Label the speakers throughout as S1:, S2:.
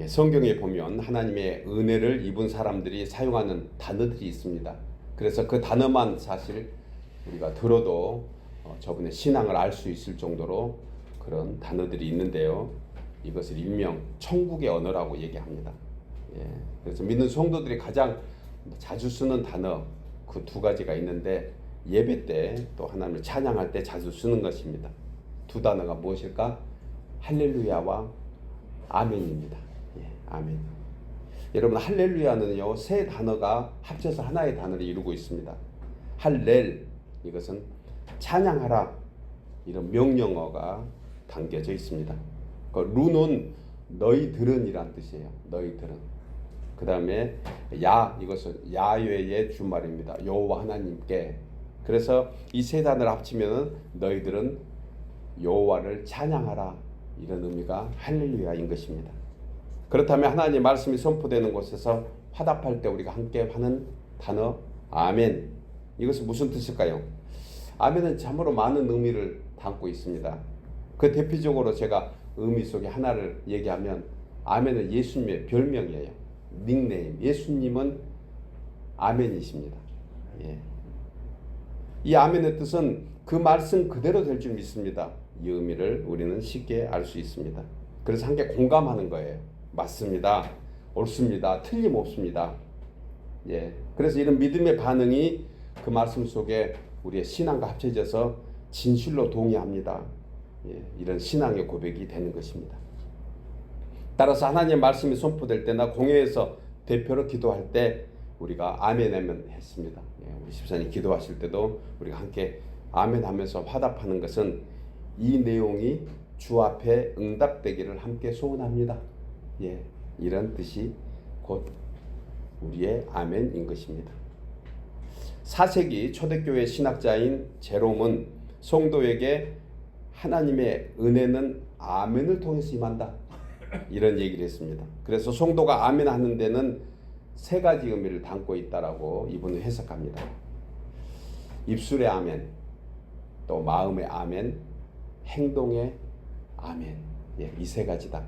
S1: 성경에 보면 하나님의 은혜를 입은 사람들이 사용하는 단어들이 있습니다. 그래서 그 단어만 사실 우리가 들어도 저분의 신앙을 알 수 있을 정도로 그런 단어들이 있는데요. 이것을 일명 천국의 언어라고 얘기합니다. 그래서 믿는 성도들이 가장 자주 쓰는 단어 그 두 가지가 있는데, 예배 때 또 하나님을 찬양할 때 자주 쓰는 것입니다. 두 단어가 무엇일까? 할렐루야와 아멘입니다. 아멘. 여러분, 할렐루야는요, 세 단어가 합쳐서 하나의 단어를 이루고 있습니다. 할렐, 이것은 찬양하라, 이런 명령어가 담겨져 있습니다. 그 루는 너희들은 이란 뜻이에요. 너희들은. 그 다음에 야, 이것은 야훼의 주말입니다. 여호와 하나님께. 그래서 이 세 단어를 합치면 너희들은 여호와를 찬양하라, 이런 의미가 할렐루야인 것입니다. 그렇다면 하나님의 말씀이 선포되는 곳에서 화답할 때 우리가 함께 하는 단어 아멘, 이것은 무슨 뜻일까요? 아멘은 참으로 많은 의미를 담고 있습니다. 그 대표적으로 제가 의미 속에 하나를 얘기하면, 아멘은 예수님의 별명이에요. 닉네임. 예수님은 아멘이십니다. 이 아멘의 뜻은 그 말씀 그대로 될 줄 믿습니다. 이 의미를 우리는 쉽게 알 수 있습니다. 그래서 함께 공감하는 거예요. 맞습니다. 옳습니다. 틀림없습니다. 그래서 이런 믿음의 반응이 그 말씀 속에 우리의 신앙과 합쳐져서 진실로 동의합니다. 이런 신앙의 고백이 되는 것입니다. 따라서 하나님의 말씀이 선포될 때나 공회에서 대표로 기도할 때 우리가 아멘 하면 했습니다. 우리 집사님 기도하실 때도 우리가 함께 아멘 하면서 화답하는 것은 이 내용이 주 앞에 응답되기를 함께 소원합니다. 이런 뜻이 곧 우리의 아멘인 것입니다. 4세기 초대교회 신학자인 제롬은 성도에게 하나님의 은혜는 아멘을 통해서 임한다, 이런 얘기를 했습니다. 그래서 성도가 아멘 하는 데는 세 가지 의미를 담고 있다라고 이분은 해석합니다. 입술의 아멘, 또 마음의 아멘, 행동의 아멘. 이 세 가지다.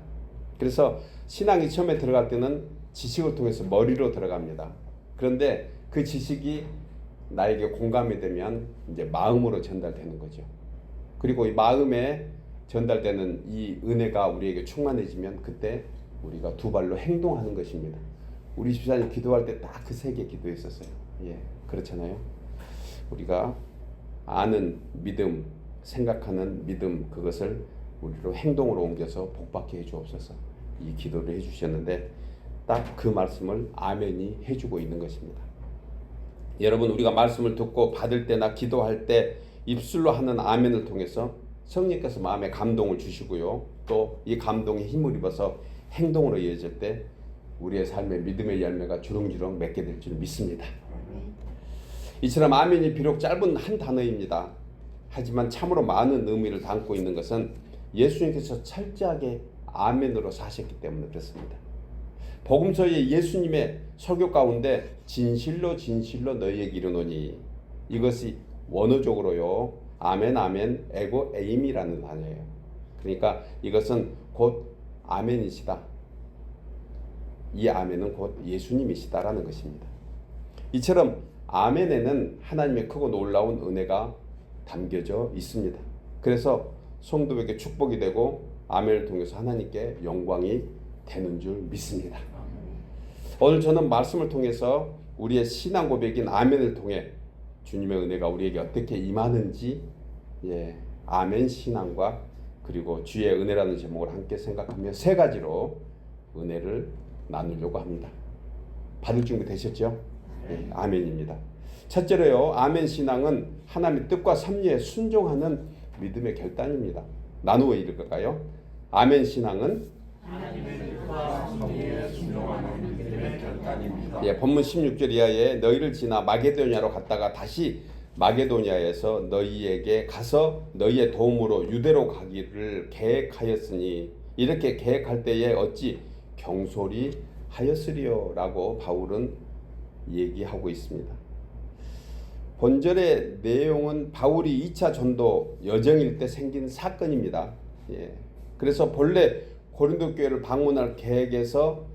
S1: 그래서 신앙이 처음에 들어갈 때는 지식을 통해서 머리로 들어갑니다. 그런데 그 지식이 나에게 공감이 되면 이제 마음으로 전달되는 거죠. 그리고 이 마음에 전달되는 이 은혜가 우리에게 충만해지면 그때 우리가 두 발로 행동하는 것입니다. 우리 집사님 기도할 때 딱 그 세 개 기도했었어요. 그렇잖아요. 우리가 아는 믿음, 생각하는 믿음, 그것을 우리로 행동으로 옮겨서 복받게 해주옵소서, 이 기도를 해주셨는데 딱 그 말씀을 아멘이 해주고 있는 것입니다. 여러분, 우리가 말씀을 듣고 받을 때나 기도할 때 입술로 하는 아멘을 통해서 성령께서 마음에 감동을 주시고요, 또 이 감동에 힘을 입어서 행동으로 이어질 때 우리의 삶의 믿음의 열매가 주렁주렁 맺게 될 줄 믿습니다. 이처럼 아멘이 비록 짧은 한 단어입니다. 하지만 참으로 많은 의미를 담고 있는 것은 예수님께서 철저하게 아멘으로 사셨기 때문에 그렇습니다. 복음서의 예수님의 설교 가운데 진실로 진실로 너희에게 이르노니, 이것이 원어적으로요, 아멘 아멘 에고 에임이라는 단어예요. 그러니까 이것은 곧 아멘이시다, 이 아멘은 곧 예수님이시다라는 것입니다. 이처럼 아멘에는 하나님의 크고 놀라운 은혜가 담겨져 있습니다. 그래서 성도에게 축복이 되고 아멘을 통해서 하나님께 영광이 되는 줄 믿습니다. 오늘 저는 말씀을 통해서 우리의 신앙 고백인 아멘을 통해 주님의 은혜가 우리에게 어떻게 임하는지, 아멘 신앙과 그리고 주의 은혜라는 제목을 함께 생각하며 세 가지로 은혜를 나누려고 합니다. 받을 준비 되셨죠? 아멘입니다. 첫째로요, 아멘 신앙은 하나님의 뜻과 섭리에 순종하는 믿음의 결단입니다. 나누어 읽을까요? 아멘 신앙은 하나님의 뜻과 섭리에 순종하는 믿음의 결단입니다. 본문 16절 이하에 너희를 지나 마게도냐로 갔다가 다시 마게도냐에서 너희에게 가서 너희의 도움으로 유대로 가기를 계획하였으니 이렇게 계획할 때에 어찌 경솔히 하였으리요 라고 바울은 얘기하고 있습니다. 본절의 내용은 바울이 2차 전도 여정일 때 생긴 사건입니다. 그래서 본래 고린도 교회를 방문할 계획에서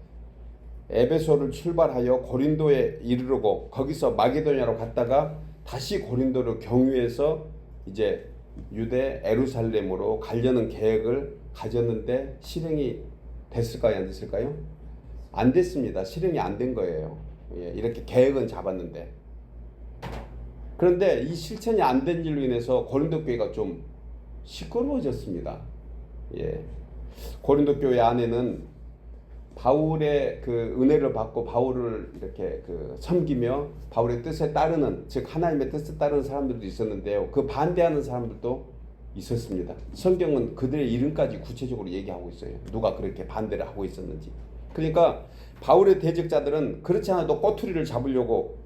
S1: 에베소를 출발하여 고린도에 이르르고 거기서 마게도냐로 갔다가 다시 고린도로 경유해서 이제 유대 예루살렘으로 가려는 계획을 가졌는데 실행이 됐을까요? 안 됐을까요? 안 됐습니다. 실행이 안 된 거예요. 예, 이렇게 계획은 잡았는데. 그런데 이 실천이 안 된 일로 인해서 고린도 교회가 좀 시끄러워졌습니다. 예. 고린도 교회 안에는 바울의 그 은혜를 받고 바울을 이렇게 그 섬기며 바울의 뜻에 따르는, 즉 하나님의 뜻에 따르는 사람들도 있었는데요. 그 반대하는 사람들도 있었습니다. 성경은 그들의 이름까지 구체적으로 얘기하고 있어요. 누가 그렇게 반대를 하고 있었는지. 그러니까 바울의 대적자들은 그렇지 않아도 꼬투리를 잡으려고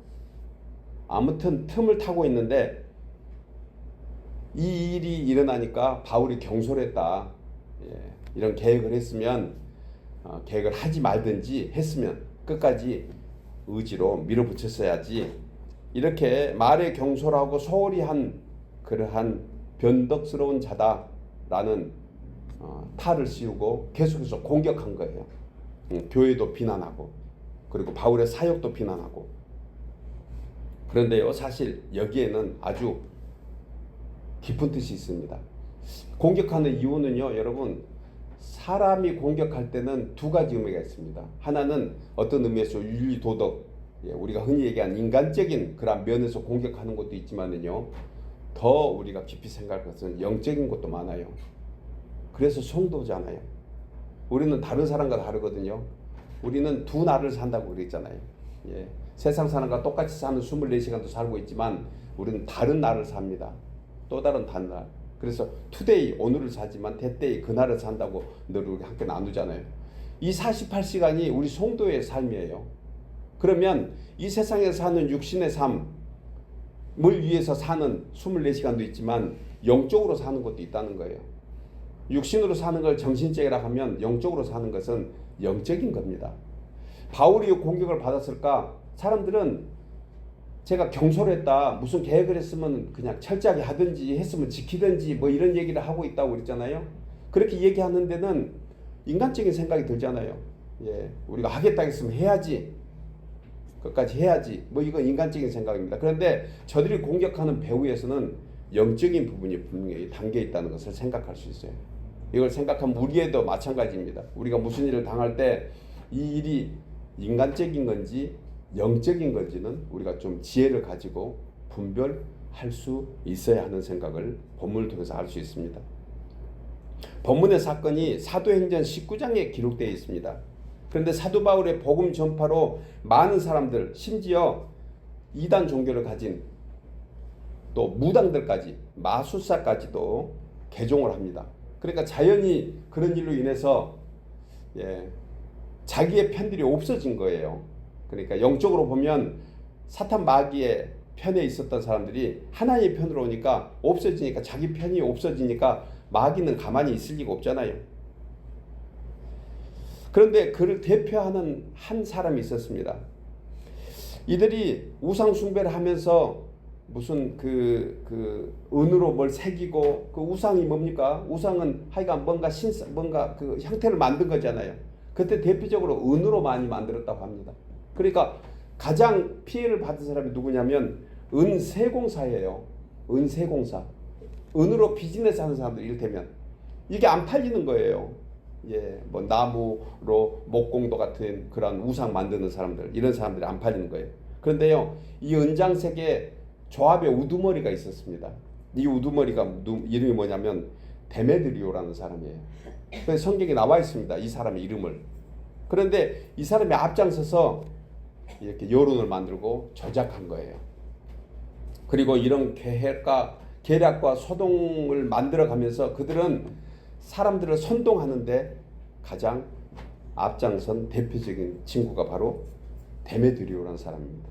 S1: 아무튼 틈을 타고 있는데 이 일이 일어나니까 바울이 경솔했다. 예, 이런 계획을 했으면 계획을 하지 말든지 했으면 끝까지 의지로 밀어붙였어야지. 이렇게 말에 경솔하고 소홀히 한 그러한 변덕스러운 자다라는 탈을 씌우고 계속해서 공격한 거예요. 교회도 비난하고 그리고 바울의 사역도 비난하고. 그런데요, 사실 여기에는 아주 깊은 뜻이 있습니다. 공격하는 이유는요, 여러분, 사람이 공격할 때는 두 가지 의미가 있습니다. 하나는 어떤 의미에서 윤리 도덕, 우리가 흔히 얘기하는 인간적인 그런 면에서 공격하는 것도 있지만은요, 더 우리가 깊이 생각할 것은 영적인 것도 많아요. 그래서 성도잖아요. 우리는 다른 사람과 다르거든요. 우리는 두 날을 산다고 그랬잖아요. 예. 세상 사람과 똑같이 사는 24시간도 살고 있지만 우리는 다른 날을 삽니다. 또 다른 날. 그래서 투데이, 오늘을 사지만 대데이, 그날을 산다고 늘 우리 함께 나누잖아요. 이 48시간이 우리 성도의 삶이에요. 그러면 이 세상에 사는 육신의 삶을 위해서 사는 24시간도 있지만 영적으로 사는 것도 있다는 거예요. 육신으로 사는 걸 정신적이라 하면 영적으로 사는 것은 영적인 겁니다. 바울이 공격을 받았을까? 사람들은 제가 경솔했다, 무슨 계획을 했으면 그냥 철저하게 하든지 했으면 지키든지 뭐 이런 얘기를 하고 있다고 그랬잖아요. 그렇게 얘기하는 데는 인간적인 생각이 들잖아요. 예, 우리가 하겠다 했으면 해야지, 끝까지 해야지, 뭐 이건 인간적인 생각입니다. 그런데 저들이 공격하는 배후에서는 영적인 부분이 분명히 담겨 있다는 것을 생각할 수 있어요. 이걸 생각하면 우리에도 마찬가지입니다. 우리가 무슨 일을 당할 때 이 일이 인간적인 건지 영적인 건지는 우리가 좀 지혜를 가지고 분별할 수 있어야 하는 생각을 본문을 통해서 알 수 있습니다. 본문의 사건이 사도행전 19장에 기록되어 있습니다. 그런데 사도 바울의 복음 전파로 많은 사람들, 심지어 이단 종교를 가진 또 무당들까지, 마술사까지도 개종을 합니다. 그러니까 자연히 그런 일로 인해서 자기의 편들이 없어진 거예요. 그러니까 영적으로 보면 사탄 마귀의 편에 있었던 사람들이 하나님의 편으로 오니까 없어지니까, 자기 편이 없어지니까 마귀는 가만히 있을 리가 없잖아요. 그런데 그를 대표하는 한 사람이 있었습니다. 이들이 우상 숭배를 하면서 무슨 은으로 뭘 새기고, 그 우상이 뭡니까? 우상은 하여간 뭔가 그 형태를 만든 거잖아요. 그때 대표적으로 은으로 많이 만들었다고 합니다. 그러니까 가장 피해를 받은 사람이 누구냐면 은세공사예요. 은세공사. 은으로 비즈니스 하는 사람들, 이를테면 이게 안 팔리는 거예요. 예, 뭐 나무로 목공도 같은 그런 우상 만드는 사람들, 이런 사람들이 안 팔리는 거예요. 그런데요, 이 은장색에 조합에 우두머리가 있었습니다. 이 우두머리가 이름이 뭐냐면 데메드리오라는 사람이에요. 그래서 성경에 나와 있습니다, 이 사람의 이름을. 그런데 이 사람이 앞장서서 이렇게 여론을 만들고 조작한 거예요. 그리고 이런 계략과 소동을 만들어가면서 그들은 사람들을 선동하는데 가장 앞장선 대표적인 친구가 바로 데메드리오라는 사람입니다.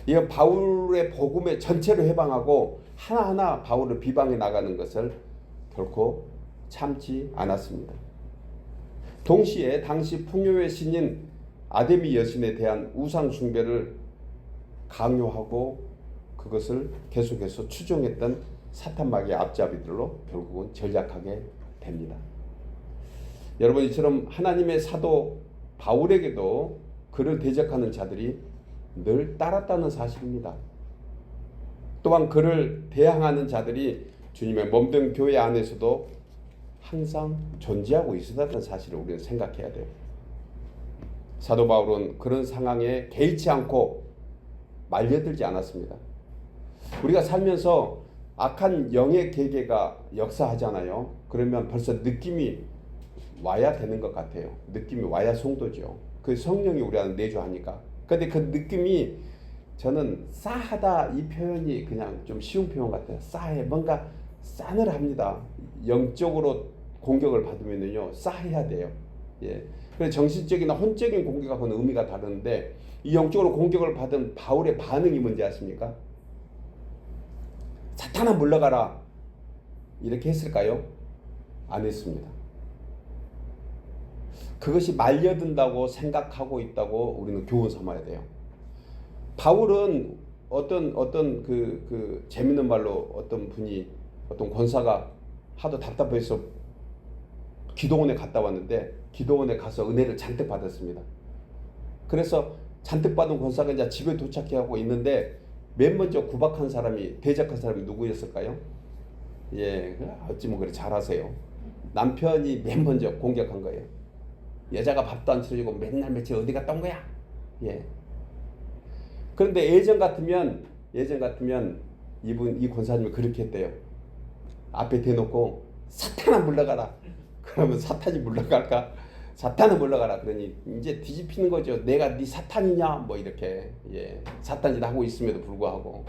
S1: 이건 바울의 복음의 전체를 해방하고 하나하나 바울을 비방해 나가는 것을 결코 참지 않았습니다. 동시에 당시 풍요의 신인 아데미 여신에 대한 우상 숭배를 강요하고 그것을 계속해서 추종했던 사탄 마귀의 앞잡이들로 결국은 전락하게 됩니다. 여러분 이처럼 하나님의 사도 바울에게도 그를 대적하는 자들이 늘 따랐다는 사실입니다. 또한 그를 대항하는 자들이 주님의 몸된 교회 안에서도 항상 존재하고 있었다는 사실을 우리는 생각해야 돼요. 사도 바울은 그런 상황에 개의치 않고 말려들지 않았습니다. 우리가 살면서 악한 영의 계계가 역사하잖아요. 그러면 벌써 느낌이 와야 되는 것 같아요. 느낌이 와야 송도죠. 그 성령이 우리 안에 내주하니까. 근데 그 느낌이 저는 싸하다 이 표현이 그냥 좀 쉬운 표현 같아요. 싸해. 뭔가 싸늘합니다. 영적으로 공격을 받으면요 싸해야 돼요. 예. 그래서 정신적이나 혼적인 공격하고는 의미가 다른데 이 영적으로 공격을 받은 바울의 반응이 뭔지 아십니까? 사탄아 물러가라 이렇게 했을까요? 안 했습니다. 그것이 말려든다고 생각하고 있다고 우리는 교훈 삼아야 돼요. 바울은 어떤 그 재밌는 말로 어떤 분이 어떤 권사가 하도 답답해서 기도원에 갔다 왔는데 기도원에 가서 은혜를 잔뜩 받았습니다. 그래서 잔뜩 받은 권사가 이제 집에 도착하고 있는데 맨 먼저 구박한 사람이 대적한 사람이 누구였을까요? 예, 어찌 뭐 그래 잘하세요. 남편이 맨 먼저 공격한 거예요. 여자가 밥도 안 차려주고 맨날 며칠 어디 갔다 온 거야? 예. 그런데 예전 같으면 이 권사님이 그렇게 했대요. 앞에 대놓고 사탄아 물러가라. 그러면 사탄이 물러갈까? 사탄은 물러가라. 그러니 이제 뒤집히는 거죠. 내가 네 사탄이냐? 뭐 이렇게 예, 사탄짓 하고 있음에도 불구하고.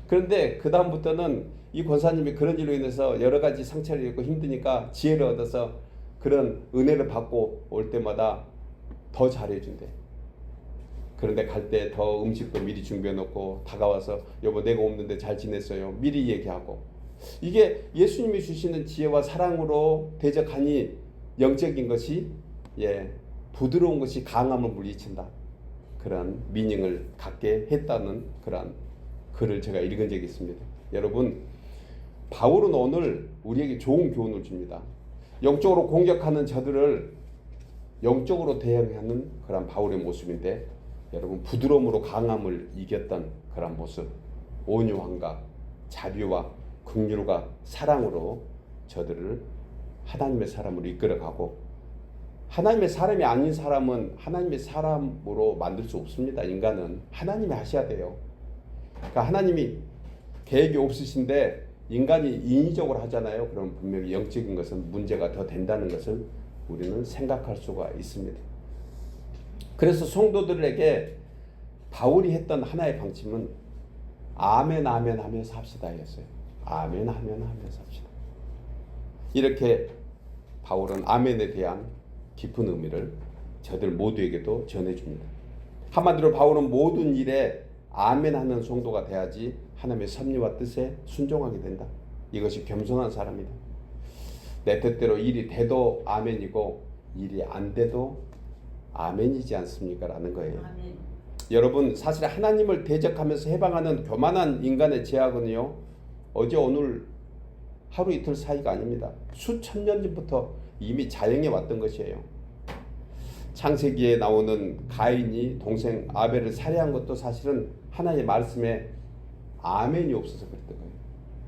S1: 그런데 그 다음부터는 이 권사님이 그런 일로 인해서 여러 가지 상처를 입고 힘드니까 지혜를 얻어서 그런 은혜를 받고 올 때마다 더 잘해준대. 그런데 갈 때 더 음식도 미리 준비해 놓고 다가와서 여보 내가 없는데 잘 지냈어요. 미리 얘기하고. 이게 예수님이 주시는 지혜와 사랑으로 대적하니 영적인 것이 예, 부드러운 것이 강함을 물리친다. 그런 미닝을 갖게 했다는 그런 글을 제가 읽은 적이 있습니다. 여러분 바울은 오늘 우리에게 좋은 교훈을 줍니다. 영적으로 공격하는 저들을 영적으로 대응하는 그런 바울의 모습인데 여러분 부드러움으로 강함을 이겼던 그런 모습, 온유함과 자비와 긍휼과 사랑으로 저들을 하나님의 사람으로 이끌어가고 하나님의 사람이 아닌 사람은 하나님의 사람으로 만들 수 없습니다. 인간은 하나님이 하셔야 돼요. 그러니까 하나님이 계획이 없으신데 인간이 인위적으로 하잖아요. 그럼 분명히 영적인 것은 문제가 더 된다는 것을 우리는 생각할 수가 있습니다. 그래서 성도들에게 바울이 했던 하나의 방침은 아멘 아멘 하면서 합시다 였어요. 아멘 아멘 하면서 합시다. 이렇게 바울은 아멘에 대한 깊은 의미를 저들 모두에게도 전해줍니다. 한마디로 바울은 모든 일에 아멘 하는 성도가 돼야지 하나님의 섭리와 뜻에 순종하게 된다. 이것이 겸손한 사람이다. 내 뜻대로 일이 돼도 아멘이고 일이 안 돼도 아멘이지 않습니까? 라는 거예요. 아멘. 여러분 사실 하나님을 대적하면서 해방하는 교만한 인간의 제약은요 어제 오늘 하루 이틀 사이가 아닙니다. 수천 년 전부터 이미 자행해 왔던 것이에요. 창세기에 나오는 가인이 동생 아벨을 살해한 것도 사실은 하나님의 말씀에 아멘이 없어서 그랬던 거예요.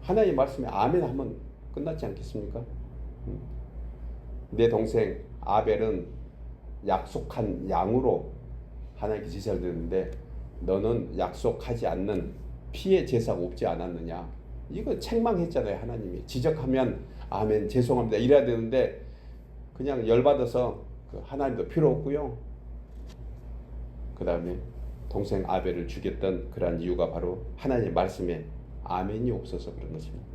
S1: 하나님의 말씀에 아멘 하면 끝났지 않겠습니까? 내 동생 아벨은 약속한 양으로 하나님께 제사를 드렸는데 너는 약속하지 않는 피의 제사가 없지 않았느냐. 이거 책망했잖아요. 하나님이. 지적하면 아멘 죄송합니다 이래야 되는데 그냥 열받아서 하나님도 필요 없고요. 그 다음에 동생 아벨을 죽였던 그러한 이유가 바로 하나님의 말씀에 아멘이 없어서 그런 것입니다.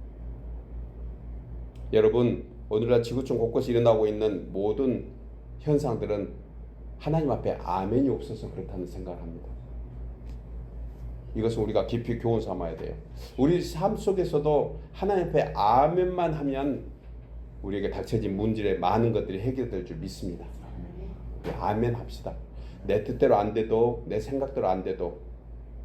S1: 여러분 오늘날 지구촌 곳곳에 일어나고 있는 모든 현상들은 하나님 앞에 아멘이 없어서 그렇다는 생각을 합니다. 이것은 우리가 깊이 교훈 삼아야 돼요. 우리 삶 속에서도 하나님 앞에 아멘만 하면 우리에게 닥쳐진 문제의 많은 것들이 해결될 줄 믿습니다. 아멘 합시다. 내 뜻대로 안 돼도 내 생각대로 안 돼도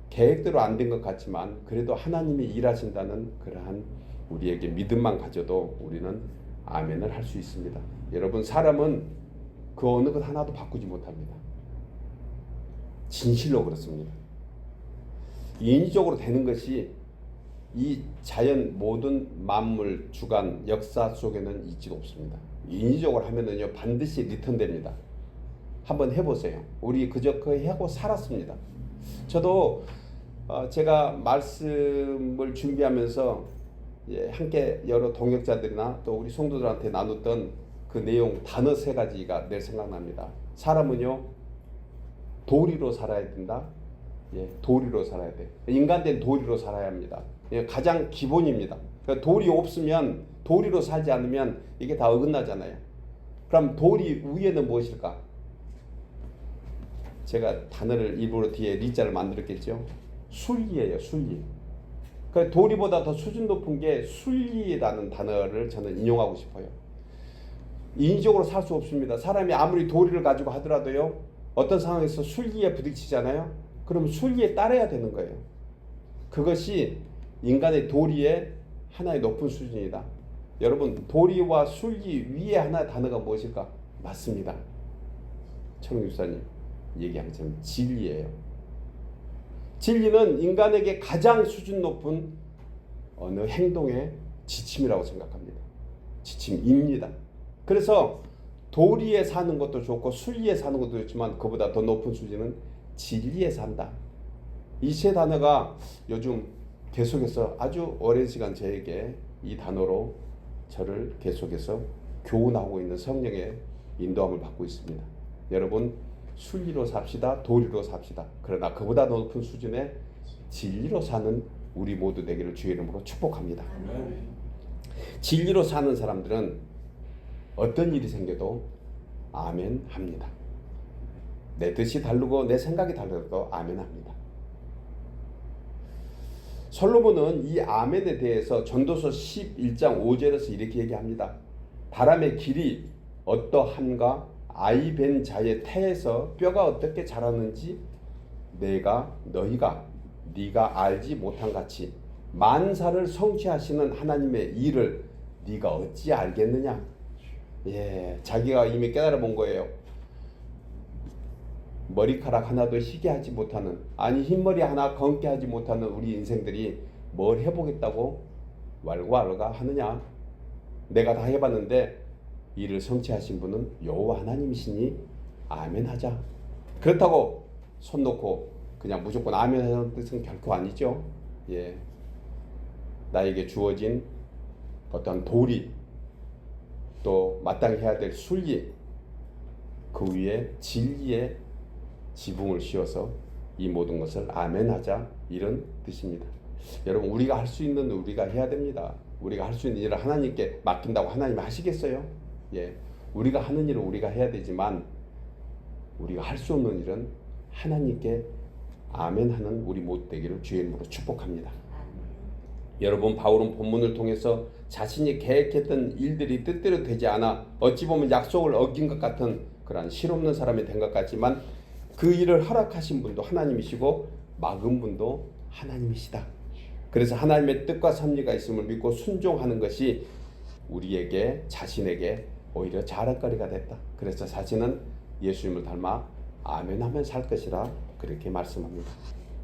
S1: 계획대로 안 된 것 같지만 그래도 하나님이 일하신다는 그러한 우리에게 믿음만 가져도 우리는 아멘을 할 수 있습니다. 여러분, 사람은 그 어느 것 하나도 바꾸지 못합니다. 진실로 그렇습니다. 인위적으로 되는 것이 이 자연 모든 만물 주간 역사 속에는 있지도 없습니다. 인위적으로 하면은요 반드시 리턴됩니다. 한번 해보세요. 우리 그저 그 하고 살았습니다. 저도 제가 말씀을 준비하면서 함께 여러 동역자들이나 또 우리 성도들한테 나눴던 그 내용 단어 3가지가 내 생각납니다. 사람은요 도리로 살아야 된다. 도리로 살아야 돼. 인간된 도리로 살아야 합니다. 가장 기본입니다. 그러니까 도리 없으면, 도리로 살지 않으면 이게 다 어긋나잖아요. 그럼 도리 위에는 무엇일까? 제가 단어를 일부러 뒤에 리자를 만들었겠죠. 순리예요, 순리. 그러니까 도리보다 더 수준 높은 게 순리라는 단어를 저는 인용하고 싶어요. 인위적으로 살 수 없습니다. 사람이 아무리 도리를 가지고 하더라도요, 어떤 상황에서 순리에 부딪히잖아요. 그럼 순리에 따라야 되는 거예요. 그것이 인간의 도리의 하나의 높은 수준이다. 여러분, 도리와 순리 위에 하나의 단어가 무엇일까? 맞습니다. 청육사님 얘기한 것처럼 진리예요. 진리는 인간에게 가장 수준 높은 어느 행동의 지침이라고 생각합니다. 지침입니다. 그래서 도리에 사는 것도 좋고 순리에 사는 것도 좋지만 그보다 더 높은 수준은 진리에 산다. 이 3 단어가 요즘 계속해서 아주 오랜 시간 저에게 이 단어로 저를 계속해서 교훈하고 있는 성령의 인도함을 받고 있습니다. 여러분, 순리로 삽시다. 도리로 삽시다. 그러나 그보다 높은 수준의 진리로 사는 우리 모두 되기를 주의 이름으로 축복합니다. 진리로 사는 사람들은 어떤 일이 생겨도 아멘 합니다. 내 뜻이 다르고 내 생각이 다르도 아멘 합니다. 솔로몬은 이 아멘에 대해서 전도서 11장 5절에서 이렇게 얘기합니다. 바람의 길이 어떠한가? 아이 벤 자의 태에서 뼈가 어떻게 자라는지 너희가 알지 못한 같이 만사를 성취하시는 하나님의 일을 네가 어찌 알겠느냐? 자기가 이미 깨달아 본 거예요. 머리카락 하나도 희게 하지 못하는, 아니 흰머리 하나 검게 하지 못하는 우리 인생들이 뭘 해보겠다고 왈가왈가 하느냐? 내가 다 해봤는데 이를 성취하신 분은 여호와 하나님이시니 아멘 하자. 그렇다고 손 놓고 그냥 무조건 아멘 하는 뜻은 결코 아니죠. 나에게 주어진 어떤 도리, 또 마땅히 해야 될 순리, 그 위에 진리의 지붕을 씌워서 이 모든 것을 아멘하자, 이런 뜻입니다. 여러분, 우리가 할 수 있는 우리가 해야 됩니다. 우리가 할 수 있는 일을 하나님께 맡긴다고 하나님이 하시겠어요? 우리가 하는 일을 우리가 해야 되지만 우리가 할 수 없는 일은 하나님께 아멘하는 우리 모두 되기를 주의 이름으로 축복합니다. 여러분, 바울은 본문을 통해서 자신이 계획했던 일들이 뜻대로 되지 않아 어찌 보면 약속을 어긴 것 같은 그러한 실없는 사람이 된 것 같지만 그 일을 허락하신 분도 하나님이시고 막은 분도 하나님이시다. 그래서 하나님의 뜻과 섭리가 있음을 믿고 순종하는 것이 우리에게, 자신에게 오히려 자랑거리가 됐다. 그래서 자신은 예수님을 닮아 아멘하면 살 것이라 그렇게 말씀합니다.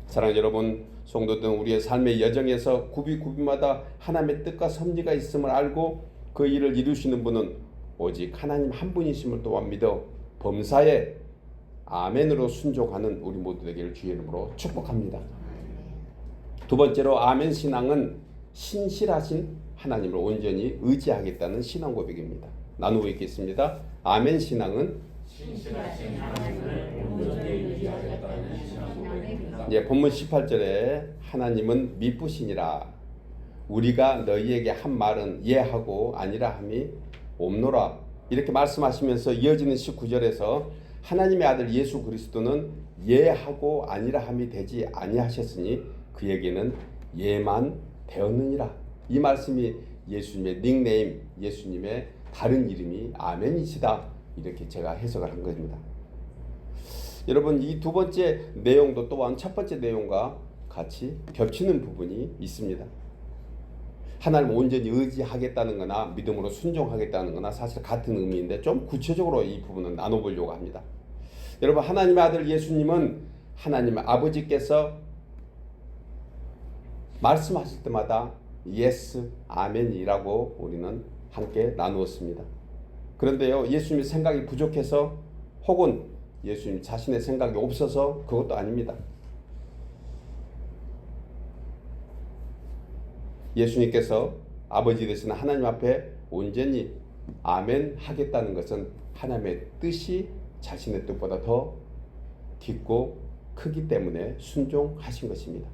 S1: 사랑하는 여러분, 성도들, 우리의 삶의 여정에서 구비마다 하나님의 뜻과 섭리가 있음을 알고 그 일을 이루시는 분은 오직 하나님 한 분이심을 또한 믿어 범사에 아멘으로 순종하는 우리 모두 되기를 주의 이름으로 축복합니다. 두 번째로, 아멘 신앙은 신실하신 하나님을 온전히 의지하겠다는 신앙 고백입니다. 나누고 있겠습니다. 아멘 신앙은 신실하신 하나님을 온전히 의지하겠다는 신앙 고백입니다. 본문 18절에 하나님은 미쁘시니라 우리가 너희에게 한 말은 예하고 아니라 함이 없노라, 이렇게 말씀하시면서 이어지는 19절에서 하나님의 아들 예수 그리스도는 예하고 아니라 함이 되지 아니하셨으니 그에게는 예만 되었느니라. 이 말씀이 예수님의 닉네임, 예수님의 다른 이름이 아멘이시다, 이렇게 제가 해석을 한 겁니다. 여러분, 이 두 번째 내용도 또한 첫 번째 내용과 같이 겹치는 부분이 있습니다. 하나님을 온전히 의지하겠다는 거나 믿음으로 순종하겠다는 거나 사실 같은 의미인데 좀 구체적으로 이 부분은 나눠보려고 합니다. 여러분, 하나님의 아들 예수님은 하나님의 아버지께서 말씀하실 때마다 예스, 아멘이라고 우리는 함께 나누었습니다. 그런데요, 예수님의 생각이 부족해서 혹은 예수님 자신의 생각이 없어서 그것도 아닙니다. 예수님께서 아버지 되시는 하나님 앞에 온전히 아멘 하겠다는 것은 하나님의 뜻이 자신의 뜻보다 더 깊고 크기 때문에 순종하신 것입니다.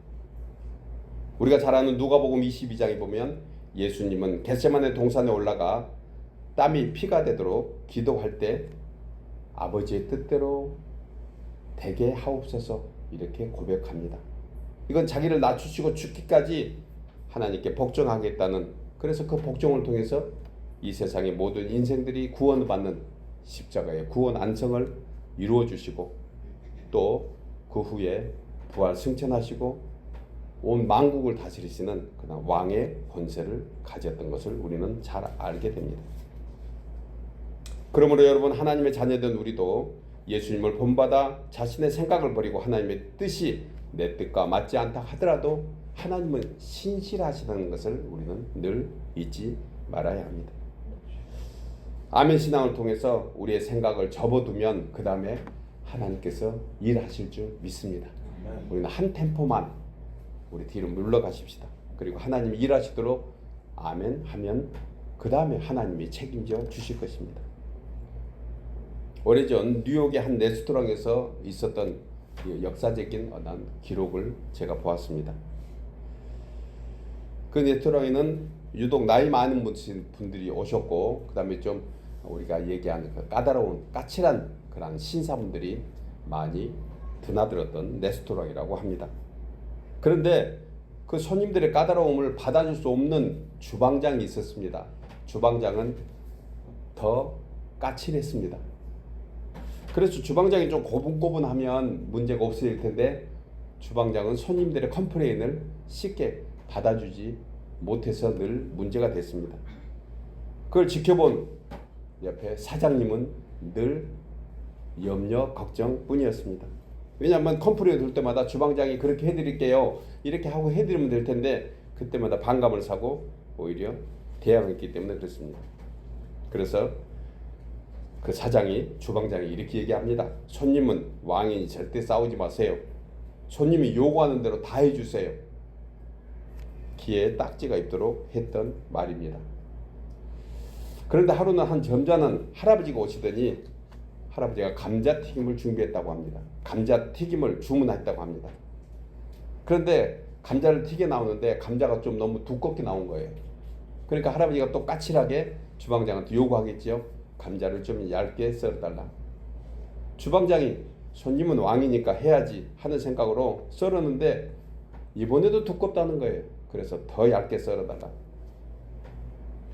S1: 우리가 잘 아는 누가복음 22장에 보면 예수님은 겟세마네 동산에 올라가 땀이 피가 되도록 기도할 때 아버지의 뜻대로 되게 하옵소서 이렇게 고백합니다. 이건 자기를 낮추시고 죽기까지 하나님께 복종하겠다는, 그래서 그 복종을 통해서 이 세상의 모든 인생들이 구원을 받는 십자가의 구원 안성을 이루어 주시고 또 그 후에 부활 승천하시고 온 만국을 다스리시는 그런 왕의 권세를 가졌던 것을 우리는 잘 알게 됩니다. 그러므로 여러분, 하나님의 자녀된 우리도 예수님을 본받아 자신의 생각을 버리고 하나님의 뜻이 내 뜻과 맞지 않다 하더라도 하나님은 신실하시다는 것을 우리는 늘 잊지 말아야 합니다. 아멘 신앙을 통해서 우리의 생각을 접어두면 그 다음에 하나님께서 일하실 줄 믿습니다. 우리는 한 템포만 우리 뒤로 물러가십시다. 그리고 하나님이 일하시도록 아멘 하면 그 다음에 하나님이 책임져 주실 것입니다. 오래전 뉴욕의 한 레스토랑에서 있었던 역사적인 어떤 기록을 제가 보았습니다. 그 레스토랑에는 유독 나이 많은 분들이 오셨고, 그 다음에 좀 우리가 얘기하는 그 까다로운 까칠한 그런 신사분들이 많이 드나들었던 레스토랑이라고 합니다. 그런데 그 손님들의 까다로움을 받아줄 수 없는 주방장이 있었습니다. 주방장은 더 까칠했습니다. 그래서 주방장이 좀 고분고분하면 문제가 없을 텐데 주방장은 손님들의 컴플레인을 쉽게 받아주지 못해서 늘 문제가 됐습니다. 그걸 지켜본 옆에 사장님은 늘 염려, 걱정뿐이었습니다. 왜냐하면 컴플레인 들 때마다 주방장이 그렇게 해드릴게요, 이렇게 하고 해드리면 될 텐데 그때마다 반감을 사고 오히려 대항했기 때문에 그렇습니다. 그래서 그 사장이, 주방장이 이렇게 얘기합니다. 손님은 왕이니 절대 싸우지 마세요. 손님이 요구하는 대로 다 해주세요. 귀에 딱지가 있도록 했던 말입니다. 그런데 하루는 한 점잖은 할아버지가 오시더니 할아버지가 감자튀김을 준비했다고 합니다. 감자튀김을 주문했다고 합니다. 그런데 감자를 튀겨 나오는데 감자가 좀 너무 두껍게 나온 거예요. 그러니까 할아버지가 또 까칠하게 주방장한테 요구하겠지요. 감자를 좀 얇게 썰어달라. 주방장이 손님은 왕이니까 해야지 하는 생각으로 썰었는데 이번에도 두껍다는 거예요. 그래서 더 얇게 썰어달라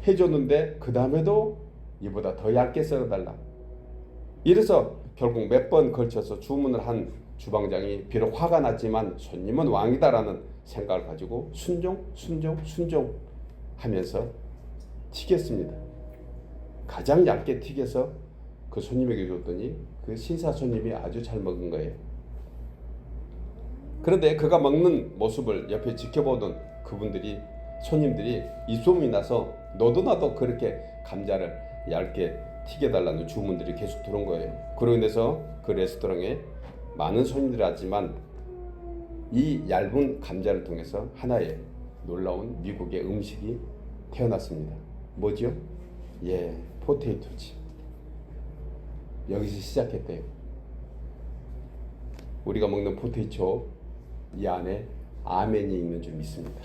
S1: 해줬는데 그 다음에도 이보다 더 얇게 썰어달라. 이래서 결국 몇 번 걸쳐서 주문을 한 주방장이 비록 화가 났지만 손님은 왕이다라는 생각을 가지고 순종 하면서 튀겼습니다. 가장 얇게 튀겨서 그 손님에게 줬더니 그 신사 손님이 아주 잘 먹은 거예요. 그런데 그가 먹는 모습을 옆에 지켜보던 그분들이, 손님들이 입소문이 나서 너도 나도 그렇게 감자를 얇게 튀겨달라는 주문들이 계속 들어온 거예요. 그로 인해서 그 레스토랑에 많은 손님들이 왔지만 이 얇은 감자를 통해서 하나의 놀라운 미국의 음식이 태어났습니다. 뭐죠? 예, 포테이토칩. 여기서 시작했대요. 우리가 먹는 포테이토 이 안에 아멘이 있는 줄 믿습니다.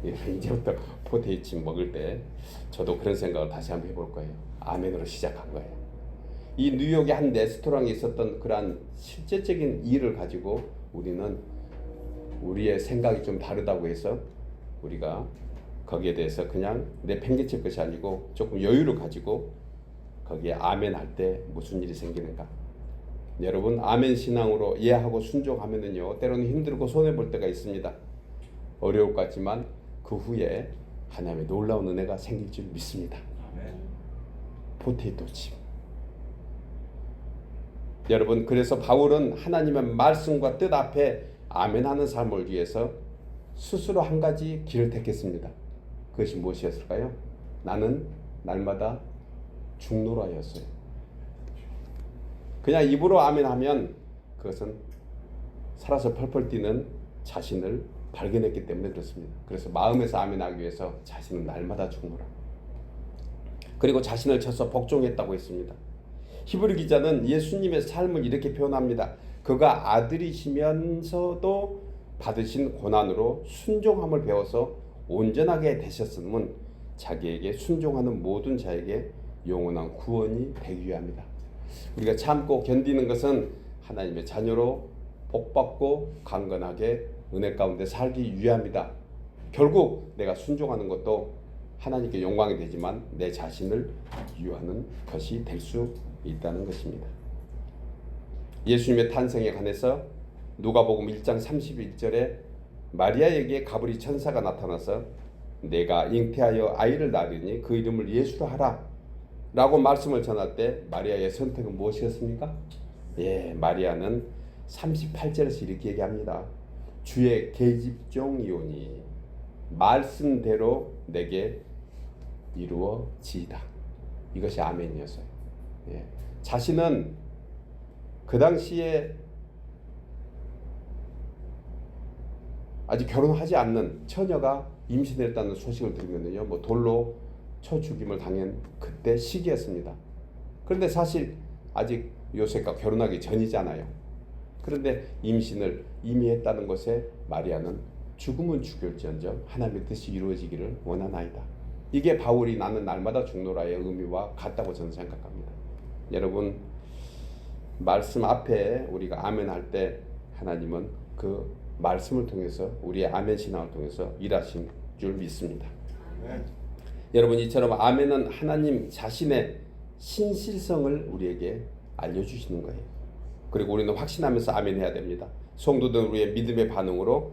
S1: 예, 이제부터 포테이토칩 먹을 때 저도 그런 생각을 다시 한번 해볼 거예요. 아멘으로 시작한 거예요. 이 뉴욕의 한 레스토랑에 있었던 그러한 실제적인 일을 가지고 우리는 우리의 생각이 좀 다르다고 해서 우리가 거기에 대해서 그냥 내팽개칠 것이 아니고 조금 여유를 가지고 거기에 아멘 할 때 무슨 일이 생기는가. 여러분, 아멘 신앙으로 이해하고 순종하면은요, 때로는 힘들고 손해볼 때가 있습니다. 어려울 것 같지만 그 후에 하나님의 놀라운 은혜가 생길 줄 믿습니다. 포테이토 칩. 여러분, 그래서 바울은 하나님의 말씀과 뜻 앞에 아멘하는 삶을 위해서 스스로 한 가지 길을 택했습니다. 그것이 무엇이었을까요? 나는 날마다 중노라였어요. 그냥 입으로 아멘하면 그것은 살아서 펄펄 뛰는 자신을 발견했기 때문에 그렇습니다. 그래서 마음에서 아멘하기 위해서 자신은 날마다 죽노라. 그리고 자신을 쳐서 복종했다고 했습니다. 히브리 기자는 예수님의 삶을 이렇게 표현합니다. 그가 아들이시면서도 받으신 고난으로 순종함을 배워서 온전하게 되셨음은 자기에게 순종하는 모든 자에게 영원한 구원이 되기 위함이다. 우리가 참고 견디는 것은 하나님의 자녀로 복받고 강건하게 은혜 가운데 살기 위함이다. 결국 내가 순종하는 것도 하나님께 영광이 되지만 내 자신을 유하는 것이 될 수 있다는 것입니다. 예수님의 탄생에 관해서 누가복음 1장 31절에 마리아에게 가브리 천사가 나타나서 내가 잉태하여 아이를 낳으니 그 이름을 예수로 하라 라고 말씀을 전할 때 마리아의 선택은 무엇이었습니까? 마리아는 38절에서 이렇게 얘기합니다. 주의 계집종이오니 말씀대로 내게 이루어지이다. 이것이 아멘이었어요. 자신은 그 당시에 아직 결혼하지 않는 처녀가 임신했다는 소식을 들으면요, 돌로 쳐 죽임을 당한 그때 시기였습니다. 그런데 사실 아직 요셉과 결혼하기 전이잖아요. 그런데 임신을 이미 했다는 것에 마리아는 죽으면 죽을지언정 하나님의 뜻이 이루어지기를 원하나이다. 이게 바울이 나는 날마다 죽노라의 의미와 같다고 저는 생각합니다. 여러분, 말씀 앞에 우리가 아멘 할 때 하나님은 그 말씀을 통해서 우리의 아멘 신앙을 통해서 일하신 줄 믿습니다. 여러분, 이처럼 아멘은 하나님 자신의 신실성을 우리에게 알려주시는 거예요. 그리고 우리는 확신하면서 아멘 해야 됩니다. 성도들 우리의 믿음의 반응으로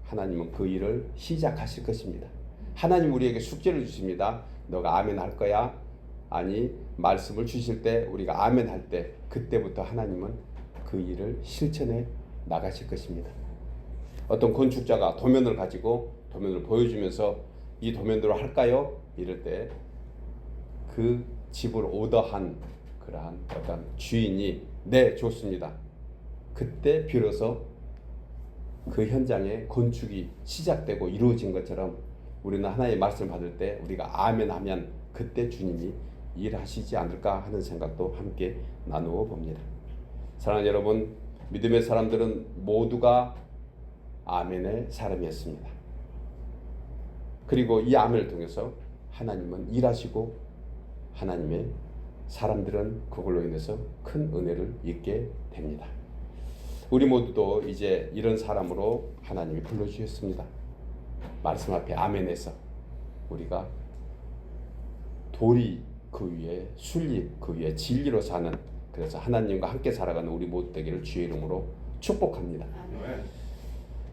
S1: 하나님은 그 일을 시작하실 것입니다. 하나님 우리에게 숙제를 주십니다. 너가 아멘 할 거야. 아니, 말씀을 주실 때 우리가 아멘 할 때 그때부터 하나님은 그 일을 실천해 나가실 것입니다. 어떤 건축자가 도면을 가지고 도면을 보여주면서 이 도면대로 할까요? 이럴 때 그 집을 오더한 그러한 어떤 주인이 네, 좋습니다. 그때 비로소 그 현장에 건축이 시작되고 이루어진 것처럼 우리는 하나님의 말씀을 받을 때 우리가 아멘 하면 그때 주님이 일하시지 않을까 하는 생각도 함께 나누어 봅니다. 사랑하는 여러분, 믿음의 사람들은 모두가 아멘의 사람이었습니다. 그리고 이 아멘을 통해서 하나님은 일하시고 하나님의 사람들은 그걸로 인해서 큰 은혜를 입게 됩니다. 우리 모두도 이제 이런 사람으로 하나님이 불러주셨습니다. 말씀 앞에 아멘해서 우리가 도리 그 위에 순리 그 위에 진리로 사는, 그래서 하나님과 함께 살아가는 우리 모두 되기를 주의 이름으로 축복합니다.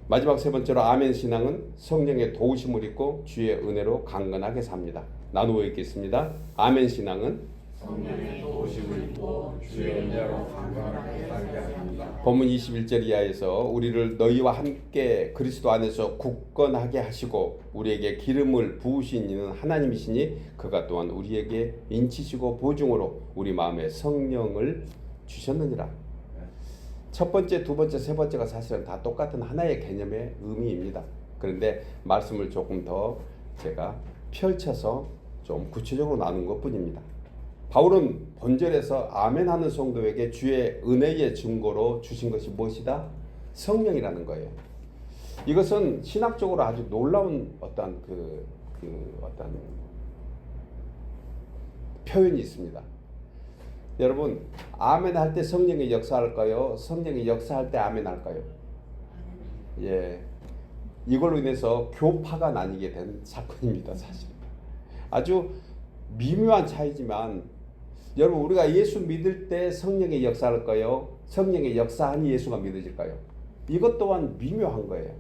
S1: 마지막 세 번째로 아멘 신앙은 성령의 도우심을 입고 주의 은혜로 강건하게 삽니다. 나누어 읽겠습니다. 아멘 신앙은
S2: 성령의 도우심을 입고 주의 은혜로 강건하게 살게 합니다.
S1: 본문 21절 이하에서 우리를 너희와 함께 그리스도 안에서 굳건하게 하시고 우리에게 기름을 부으신 이는 하나님이시니 그가 또한 우리에게 인치시고 보증으로 우리 마음에 성령을 주셨느니라. 첫 번째, 두 번째, 세 번째가 사실은 다 똑같은 하나의 개념의 의미입니다. 그런데 말씀을 조금 더 제가 펼쳐서 좀 구체적으로 나눈 것뿐입니다. 바울은 본절에서 아멘하는 성도에게 주의 은혜의 증거로 주신 것이 무엇이다? 성령이라는 거예요. 이것은 신학적으로 아주 놀라운 어떤 어떤 표현이 있습니다. 여러분, 아멘 할 때 성령이 역사할까요? 성령이 역사할 때 아멘 할까요? 이걸로 인해서 교파가 나뉘게 된 사건입니다. 사실 아주 미묘한 차이지만, 여러분, 우리가 예수 믿을 때 성령의 역사할까요? 성령의 역사하니 예수가 믿어질까요? 이것 또한 미묘한 거예요.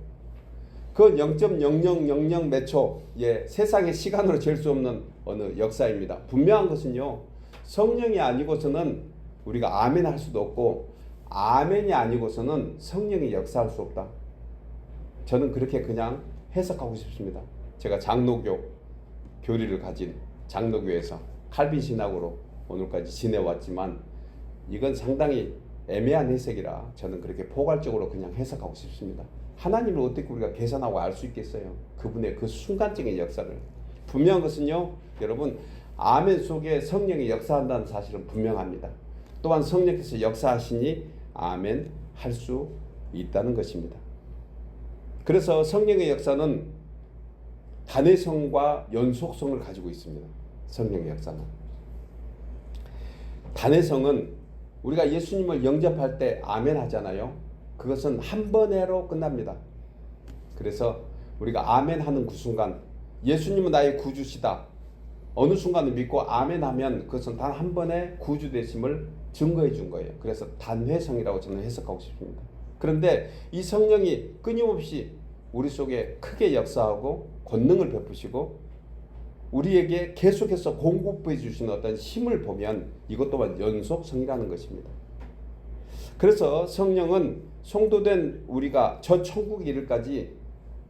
S1: 그 0.0000 몇 초, 세상의 시간으로 잴 수 없는 어느 역사입니다. 분명한 것은요, 성령이 아니고서는 우리가 아멘 할 수도 없고, 아멘이 아니고서는 성령이 역사할 수 없다. 저는 그렇게 그냥 해석하고 싶습니다. 제가 장로교 교리를 가진 장로교에서 칼빈 신학으로 오늘까지 지내왔지만, 이건 상당히 애매한 해석이라 저는 그렇게 포괄적으로 그냥 해석하고 싶습니다. 하나님을 어떻게 우리가 계산하고 알 수 있겠어요? 그분의 그 순간적인 역사를. 분명한 것은요, 여러분, 아멘 속에 성령이 역사한다는 사실은 분명합니다. 또한 성령께서 역사하시니 아멘 할 수 있다는 것입니다. 그래서 성령의 역사는 단회성과 연속성을 가지고 있습니다. 성령의 역사는. 단회성은 우리가 예수님을 영접할 때 아멘 하잖아요. 그것은 한 번에로 끝납니다. 그래서 우리가 아멘 하는 그 순간, 예수님은 나의 구주시다, 어느 순간을 믿고 아멘 하면 그것은 단 한 번에 구주되심을 증거해 준 거예요. 그래서 단회성이라고 저는 해석하고 싶습니다. 그런데 이 성령이 끊임없이 우리 속에 크게 역사하고 권능을 베푸시고 우리에게 계속해서 공급해 주시는 어떤 힘을 보면 이것 또한 연속성이라는 것입니다. 그래서 성령은 성도된 우리가 저 천국에 이르기까지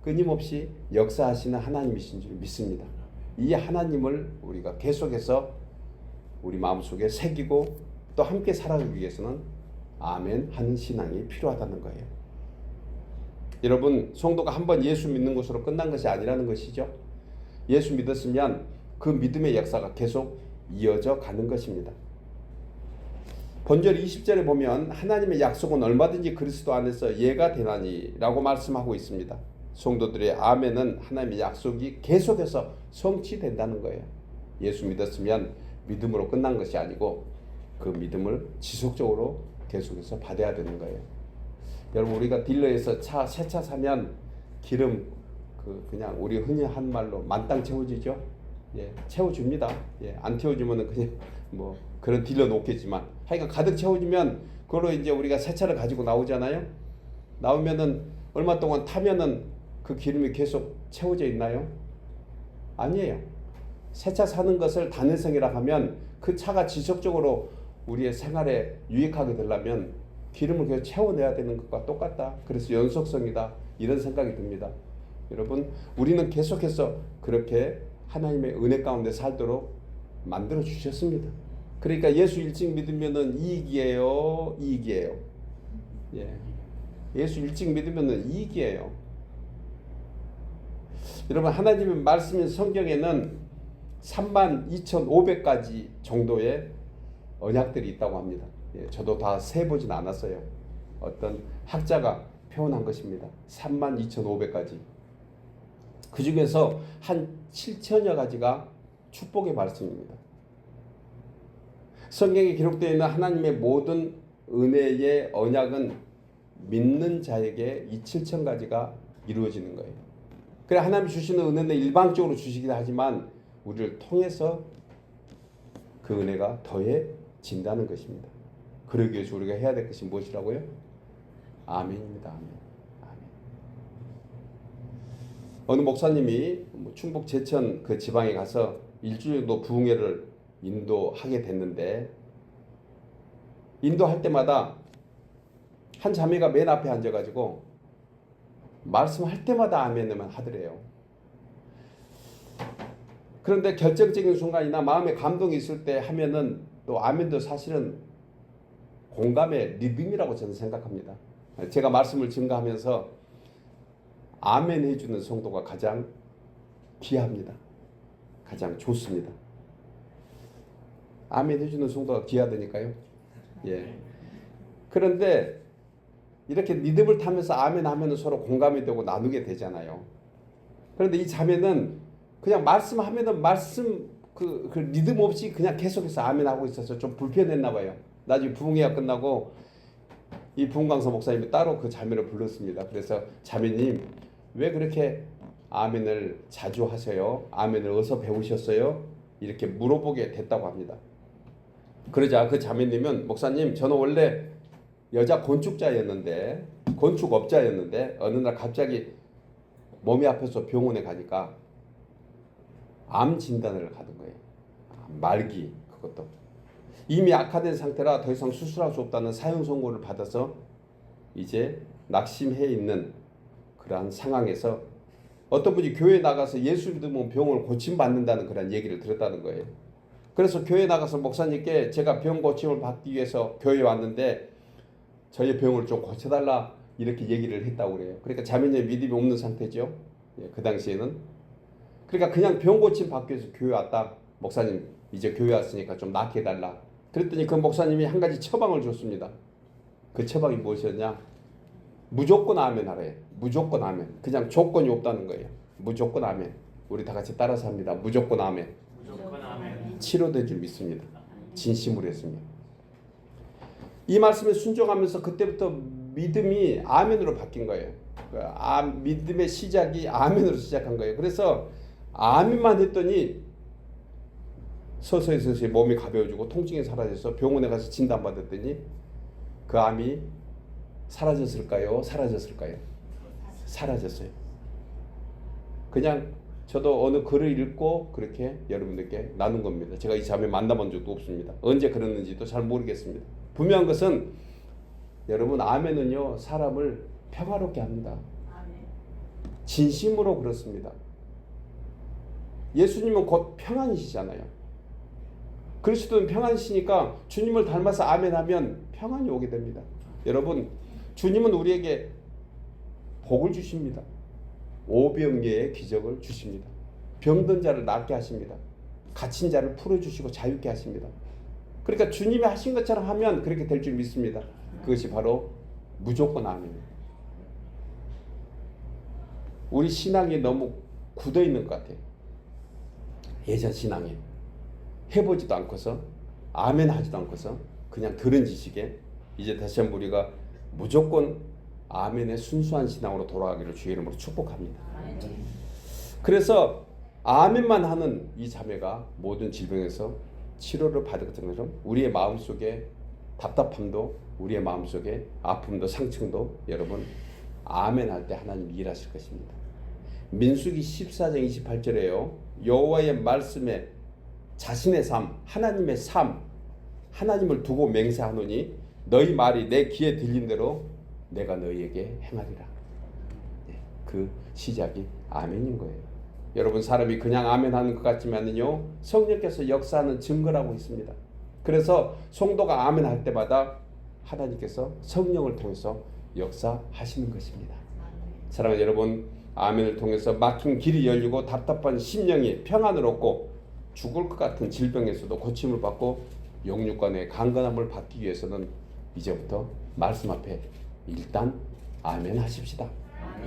S1: 끊임없이 역사하시는 하나님이신 줄 믿습니다. 이 하나님을 우리가 계속해서 우리 마음속에 새기고 또 함께 살아가기 위해서는 아멘 하는 신앙이 필요하다는 거예요. 여러분, 성도가 한번 예수 믿는 것으로 끝난 것이 아니라는 것이죠. 예수 믿었으면 그 믿음의 역사가 계속 이어져 가는 것입니다. 본절 20절에 보면 하나님의 약속은 얼마든지 그리스도 안에서 예가 되나니 라고 말씀하고 있습니다. 성도들의 아멘은 하나님의 약속이 계속해서 성취된다는 거예요. 예수 믿었으면 믿음으로 끝난 것이 아니고 그 믿음을 지속적으로 계속해서 받아야 되는 거예요. 여러분, 우리가 딜러에서 새 차 사면 기름 그냥 우리 흔히 한 말로 만땅 채워지죠. 채워줍니다. 안 채워주면은 그냥 뭐 그런 딜러 놓겠지만, 하여간 가득 채워주면 그걸로 이제 우리가 새 차를 가지고 나오잖아요. 나오면은 얼마 동안 타면은 그 기름이 계속 채워져 있나요? 아니에요. 새 차 사는 것을 단회성이라 하면 그 차가 지속적으로 우리의 생활에 유익하게 되려면 기름을 계속 채워내야 되는 것과 똑같다. 그래서 연속성이다. 이런 생각이 듭니다. 여러분, 우리는 계속해서 그렇게 하나님의 은혜 가운데 살도록 만들어 주셨습니다. 그러니까 예수 일찍 믿으면은 이익이에요, 이익이에요. 예수 일찍 믿으면은 이익이에요. 여러분, 하나님의 말씀인 성경에는 32,500가지 정도의 언약들이 있다고 합니다. 저도 다 세보진 않았어요. 어떤 학자가 표현한 것입니다. 32,500가지. 그 중에서 한 7천여 가지가 축복의 말씀입니다. 성경에 기록되어 있는 하나님의 모든 은혜의 언약은 믿는 자에게 이 7천 가지가 이루어지는 거예요. 그래, 하나님 주시는 은혜는 일방적으로 주시긴 하지만 우리를 통해서 그 은혜가 더해진다는 것입니다. 그러기 위해서 우리가 해야 될 것이 무엇이라고요? 아멘입니다. 아멘. 아멘. 어느 목사님이 충북 제천 그 지방에 가서 일주일 정도 부흥회를 인도하게 됐는데, 인도할 때마다 한 자매가 맨 앞에 앉아가지고 말씀할 때마다 아멘만 하더래요. 그런데 결정적인 순간이나 마음에 감동이 있을 때 하면은 또 아멘도 사실은 공감의 리듬이라고 저는 생각합니다. 제가 말씀을 증거하면서 아멘 해주는 성도가 가장 귀합니다. 가장 좋습니다. 아멘 해주는 성도가 귀하다니까요. 그런데 이렇게 리듬을 타면서 아멘 하면 서로 공감이 되고 나누게 되잖아요. 그런데 이 자매는 그냥 말씀하면은 말씀 그 리듬 없이 그냥 계속해서 아멘 하고 있어서 좀 불편했나 봐요. 나중에 부흥회가 끝나고 이 부흥강사 목사님이 따로 그 자매를 불렀습니다. 그래서 자매님, 왜 그렇게 아멘을 자주 하세요? 아멘을 어디서 배우셨어요? 이렇게 물어보게 됐다고 합니다. 그러자 그 자매님은, 목사님, 저는 원래 여자 건축업자였는데 어느 날 갑자기 몸이 아파서 병원에 가니까 암 진단을 받은 거예요. 말기 그것도. 이미 악화된 상태라 더 이상 수술할 수 없다는 사형 선고를 받아서 이제 낙심해 있는 그러한 상황에서 어떤 분이 교회에 나가서 예수 믿으면 병을 고침받는다는 그런 얘기를 들었다는 거예요. 그래서 교회에 나가서 목사님께 제가 병 고침을 받기 위해서 교회에 왔는데 저의 병을 좀 고쳐달라 이렇게 얘기를 했다고 그래요. 그러니까 자매님의 믿음이 없는 상태죠. 그 당시에는. 그러니까 그냥 병 고침 받기 위해서 교회 왔다. 목사님 이제 교회 왔으니까 좀 낫게 해달라. 그랬더니 그 목사님이 한 가지 처방을 줬습니다. 그 처방이 무엇이었냐? 무조건 아멘 하래요. 무조건 아멘. 그냥 조건이 없다는 거예요. 무조건 아멘. 우리 다 같이 따라서 합니다. 무조건 아멘.
S2: 무조건 아멘.
S1: 치료될 줄 믿습니다. 진심으로 했습니다. 이 말씀에 순종하면서 그때부터 믿음이 아멘으로 바뀐 거예요. 믿음의 시작이 아멘으로 시작한 거예요. 그래서 아멘만 했더니 서서히 몸이 가벼워지고 통증이 사라져서 병원에 가서 진단받았더니 그 암이 사라졌을까요? 사라졌을까요? 사라졌어요. 그냥 저도 어느 글을 읽고 그렇게 여러분들께 나눈 겁니다. 제가 이 자매 만나본 적도 없습니다. 언제 그랬는지도 잘 모르겠습니다. 분명한 것은 여러분 아멘은요 사람을 평화롭게 합니다. 진심으로 그렇습니다. 예수님은 곧 평안이시잖아요. 그리스도는 평안이시니까 주님을 닮아서 아멘하면 평안이 오게 됩니다. 여러분 주님은 우리에게 복을 주십니다. 오병이어의 기적을 주십니다. 병든 자를 낫게 하십니다. 갇힌 자를 풀어주시고 자유케 하십니다. 그러니까 주님이 하신 것처럼 하면 그렇게 될 줄 믿습니다. 그것이 바로 무조건 아멘입니다. 우리 신앙이 너무 굳어 있는 것 같아요. 예전 신앙에 해보지도 않고서 아멘 하지도 않고서 그냥 들은 지식에 이제 다시 한번 우리가 무조건 아멘의 순수한 신앙으로 돌아가기를 주의 이름으로 축복합니다. 그래서 아멘만 하는 이 자매가 모든 질병에서 치료를 받은 것처럼 우리의 마음속에 답답함도 우리의 마음속에 아픔도 상층도 여러분 아멘 할 때 하나님 일하실 것입니다. 민수기 14장 28절에요. 여호와의 말씀에 자신의 삶, 하나님의 삶, 하나님을 두고 맹세하노니 너희 말이 내 귀에 들린 대로 내가 너희에게 행하리라. 그 시작이 아멘인 거예요. 여러분 사람이 그냥 아멘하는 것 같지만요 성령께서 역사하는 증거라고 있습니다. 그래서 성도가 아멘할 때마다 하나님께서 성령을 통해서 역사하시는 것입니다. 사랑하는 여러분 아멘을 통해서 막힌 길이 열리고 답답한 심령이 평안을 얻고 죽을 것 같은 질병에서도 고침을 받고 영육간의 강건함을 받기 위해서는 이제부터 말씀 앞에 일단 아멘 하십시다.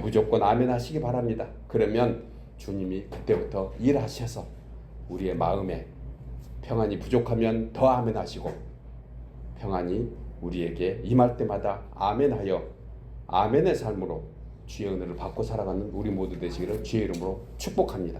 S1: 무조건 아멘 하시기 바랍니다. 그러면 주님이 그때부터 일하셔서 우리의 마음에 평안이 부족하면 더 아멘 하시고 평안이 우리에게 임할 때마다 아멘하여 아멘의 삶으로 주의 은혜를 받고 살아가는 우리 모두 되시기를 주의 이름으로 축복합니다.